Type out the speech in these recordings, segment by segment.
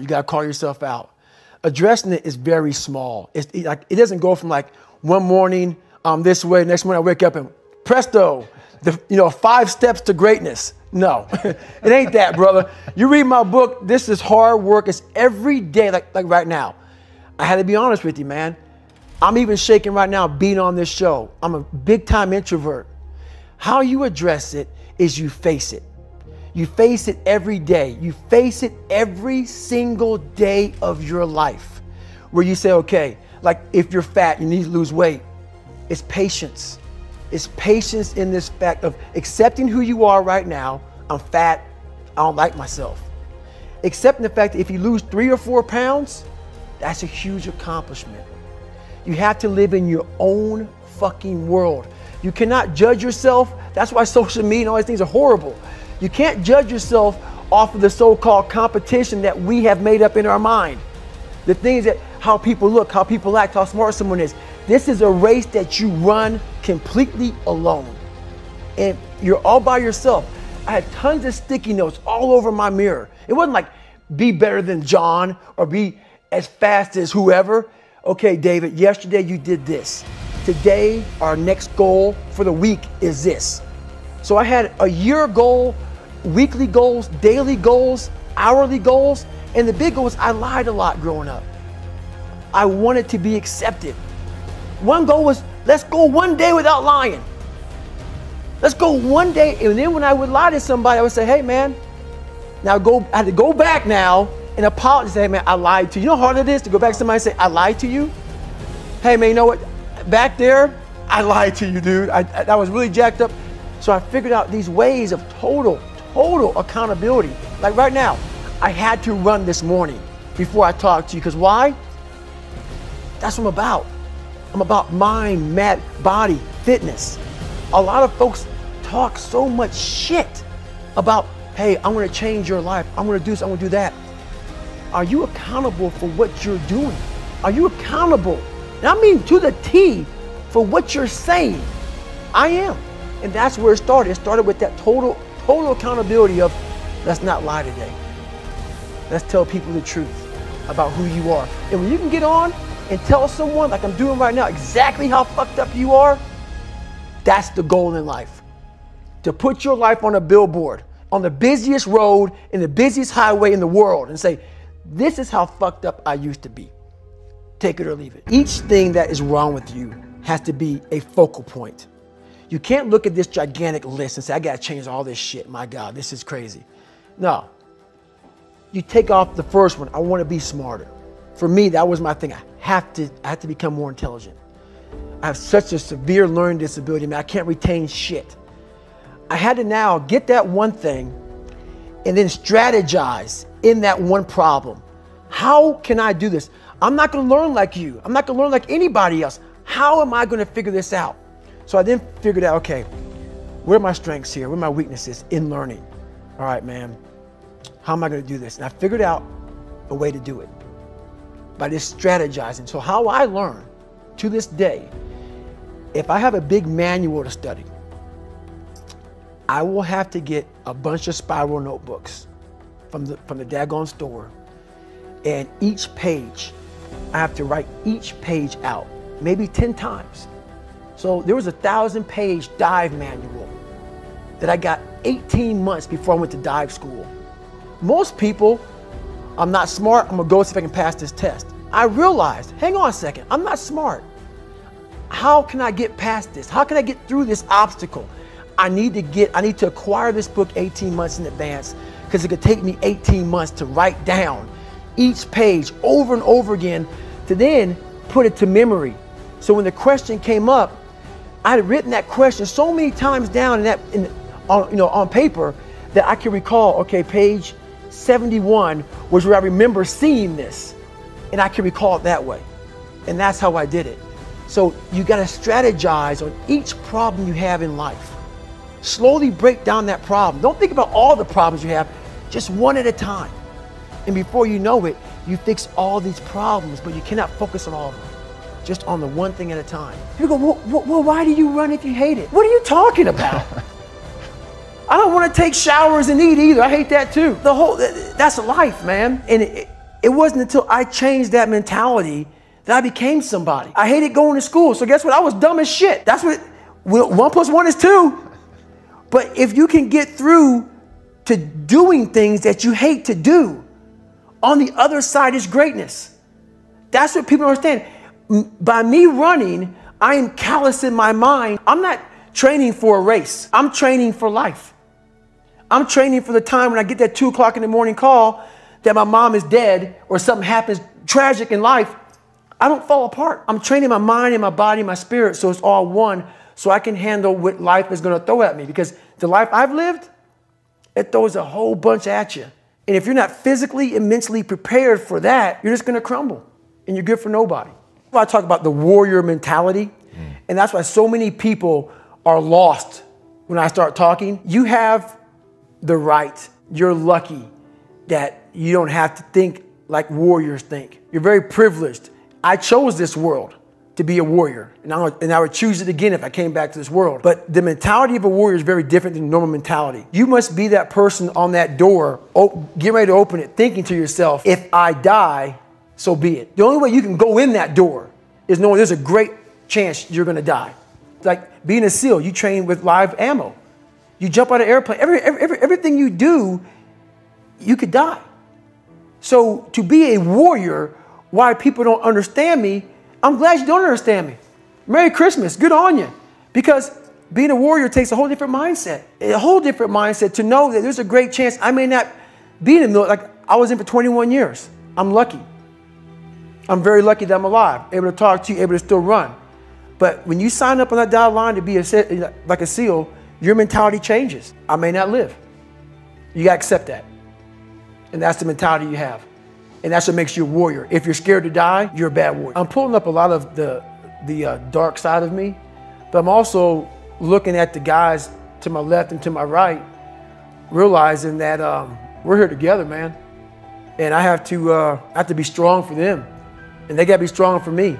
You got to call yourself out. Addressing it is very small. It doesn't go from like one morning I'm this way, next morning I wake up and presto, 5 steps to greatness. No, it ain't that, brother. You read my book, this is hard work. It's every day, like right now. I had to be honest with you, man. I'm even shaking right now being on this show. I'm a big time introvert. How you address it is you face it. You face it every day. You face it every single day of your life where you say, okay, like if you're fat, you need to lose weight. It's patience. It's patience in this fact of accepting who you are right now. I'm fat. I don't like myself. Accepting the fact that if you lose 3 or 4 pounds, that's a huge accomplishment. You have to live in your own fucking world. You cannot judge yourself. That's why social media and all these things are horrible. You can't judge yourself off of the so-called competition that we have made up in our mind. The things that, how people look, how people act, how smart someone is. This is a race that you run completely alone. And you're all by yourself. I had tons of sticky notes all over my mirror. It wasn't like be better than John or be as fast as whoever. Okay, David, yesterday you did this. Today, our next goal for the week is this. So I had a year goal, weekly goals, daily goals, hourly goals, and the big goal was I lied a lot growing up. I wanted to be accepted. One goal was, let's go one day without lying. Let's go one day, and then when I would lie to somebody, I would say, hey man, now I had to go back now and apologize, say, hey man, I lied to you. You know how hard it is to go back to somebody and say, I lied to you? Hey man, you know what? Back there, I lied to you, dude. I was really jacked up. So I figured out these ways of total accountability. Like right now, I had to run this morning before I talked to you, because why? That's what I'm about. I'm about mind, body, fitness. A lot of folks talk so much shit about, hey, I'm gonna change your life. I'm gonna do this, I'm gonna do that. Are you accountable for what you're doing? Are you accountable? And I mean to the T for what you're saying. I am. And that's where it started. It started with that total accountability of, let's not lie today. Let's tell people the truth about who you are. And when you can get on and tell someone, like I'm doing right now, exactly how fucked up you are, that's the goal in life. To put your life on a billboard, on the busiest road, in the busiest highway in the world, and say, this is how fucked up I used to be. Take it or leave it. Each thing that is wrong with you has to be a focal point. You can't look at this gigantic list and say, I gotta change all this shit. My God, this is crazy. No. You take off the first one, I wanna be smarter. For me, that was my thing. I have to become more intelligent. I have such a severe learning disability, man, I can't retain shit. I had to now get that one thing and then strategize in that one problem. How can I do this? I'm not gonna learn like you. I'm not gonna learn like anybody else. How am I gonna figure this out? So I then figured out, okay, where are my strengths here? Where are my weaknesses in learning? All right, man, how am I gonna do this? And I figured out a way to do it by just strategizing. So how I learn to this day, if I have a big manual to study, I will have to get a bunch of spiral notebooks from the daggone store. And each page, I have to write each page out, maybe 10 times. So there was a 1,000-page dive manual that I got 18 months before I went to dive school. Most people, I'm not smart, I'm gonna go see if I can pass this test. I realized, hang on a second, I'm not smart. How can I get past this? How can I get through this obstacle? I need to acquire this book 18 months in advance, because it could take me 18 months to write down each page over and over again to then put it to memory. So when the question came up, I had written that question so many times down on paper that I can recall, okay, page 71 was where I remember seeing this, and I can recall it that way. And that's how I did it. So you gotta strategize on each problem you have in life. Slowly break down that problem. Don't think about all the problems you have, just one at a time. And before you know it, you fix all these problems, but you cannot focus on all of them. Just on the one thing at a time. People go, well, why do you run if you hate it? What are you talking about? I don't want to take showers and eat either. I hate that too. That's life, man. And It wasn't until I changed that mentality that I became somebody. I hated going to school. So guess what? I was dumb as shit. That's what, 1 + 1 is 2. But if you can get through to doing things that you hate to do, on the other side is greatness. That's what people understand. By me running, I am callous in my mind. I'm not training for a race. I'm training for life. I'm training for the time when I get that 2 o'clock in the morning call that my mom is dead or something happens tragic in life. I don't fall apart. I'm training my mind and my body and my spirit so it's all one, so I can handle what life is going to throw at me. Because the life I've lived, it throws a whole bunch at you. And if you're not physically and mentally prepared for that, you're just going to crumble and you're good for nobody. I talk about the warrior mentality, and that's why so many people are lost when I start talking. You have the right. You're lucky that you don't have to think like warriors think. You're very privileged. I chose this world to be a warrior, and I would choose it again if I came back to this world. But the mentality of a warrior is very different than normal mentality. You must be that person on that door, get ready to open it, thinking to yourself, if I die, so be it. The only way you can go in that door is knowing there's a great chance you're gonna die. Like being a SEAL, you train with live ammo. You jump out of an airplane, everything you do, you could die. So to be a warrior, why people don't understand me, I'm glad you don't understand me. Merry Christmas, good on you. Because being a warrior takes a whole different mindset. A whole different mindset to know that there's a great chance I may not be in the military. Like I was in for 21 years. I'm lucky. I'm very lucky that I'm alive, able to talk to you, able to still run. But when you sign up on that dotted line to be like a SEAL, your mentality changes. I may not live. You gotta accept that. And that's the mentality you have. And that's what makes you a warrior. If you're scared to die, you're a bad warrior. I'm pulling up a lot of the dark side of me, but I'm also looking at the guys to my left and to my right, realizing that we're here together, man. And I have to be strong for them, and they gotta be strong for me.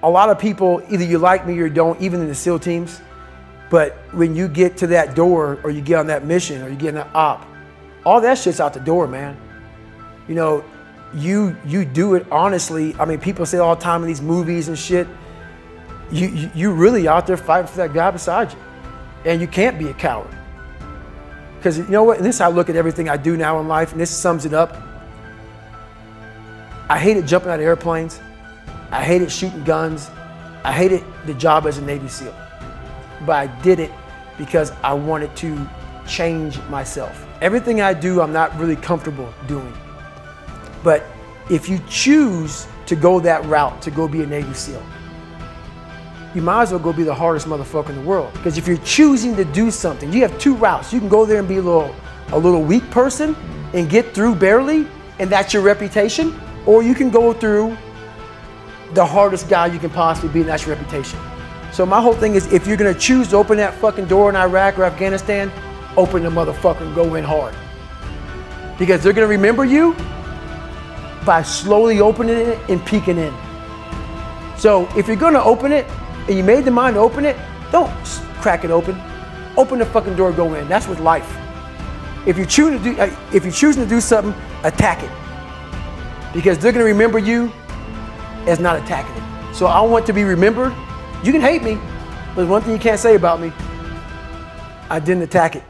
A lot of people, either you like me or you don't, even in the SEAL teams, but when you get to that door or you get on that mission or you get in that op, all that shit's out the door, man. You know, you do it honestly. I mean, people say all the time in these movies and shit, you really out there fighting for that guy beside you. And you can't be a coward. Because you know what, and this is how I look at everything I do now in life, and this sums it up. I hated jumping out of airplanes. I hated shooting guns. I hated the job as a Navy SEAL. But I did it because I wanted to change myself. Everything I do, I'm not really comfortable doing. But if you choose to go that route, to go be a Navy SEAL, you might as well go be the hardest motherfucker in the world. Because if you're choosing to do something, you have 2 routes. You can go there and be a little weak person and get through barely, and that's your reputation. Or you can go through the hardest guy you can possibly be, and that's your reputation. So my whole thing is, if you're gonna choose to open that fucking door in Iraq or Afghanistan, open the motherfucker and go in hard. Because they're gonna remember you by slowly opening it and peeking in. So if you're gonna open it, and you made the mind to open it, don't crack it open. Open the fucking door, go in. That's with life. If you're choosing to do something, attack it. Because they're gonna remember you as not attacking it. So I want to be remembered. You can hate me, but one thing you can't say about me, I didn't attack it.